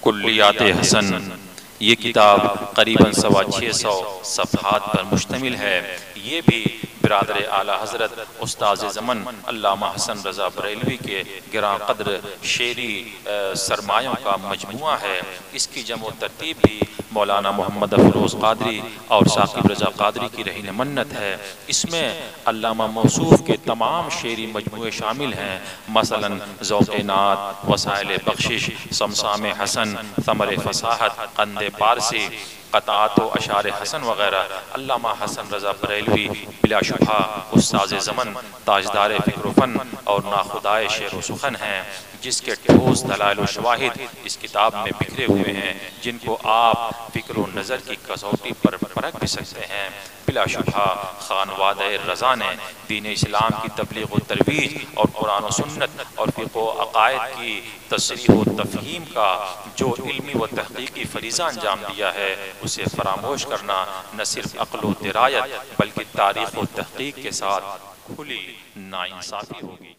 کلیات حسن، یہ کتاب قریباً 650 صفحات پر مشتمل ہے۔ یہ بھی برادر اعلیٰ حضرت استاذ زمن علامہ حسن رضا بریلوی کے گراں قدر شعری سرمایوں کا مجموعہ ہے۔ اس کی جمع و ترتیب بھی مولانا محمد افروز قادری اور ثاقب رضا قادری کی رہن منت ہے۔ اس میں علامہ موصوف کے تمام شعری مجموعے شامل ہیں، مثلاً ذوق نعت، وسائل بخشش، سمسام حسن، ثمر فصاحت، قند پارسی، قطعات و اشعار حسن وغیرہ۔ علامہ حسن رضا بریلوی بلا شبہ استاذ زمن، تاجدار فکر و فن اور ناخدائے شعر و سخن ہیں، جس کے ٹھوس دلائل و شواہد اس کتاب میں بکھرے ہوئے ہیں، جن کو آپ فکر و نظر کی کسوٹی پر پرکھ بھی سکتے ہیں۔ بلا شبہ خانوادہ رضا نے دین اسلام کی تبلیغ و ترویج اور قرآن و سنت اور فقہ و عقائد کی تصریح و تفہیم کا جو علمی و تحقیقی فریضہ انجام دیا ہے، اسے فراموش کرنا نہ صرف عقل و درایت بلکہ تاریخ و تحقیق کے ساتھ کھلی ناانصافی ہوگی۔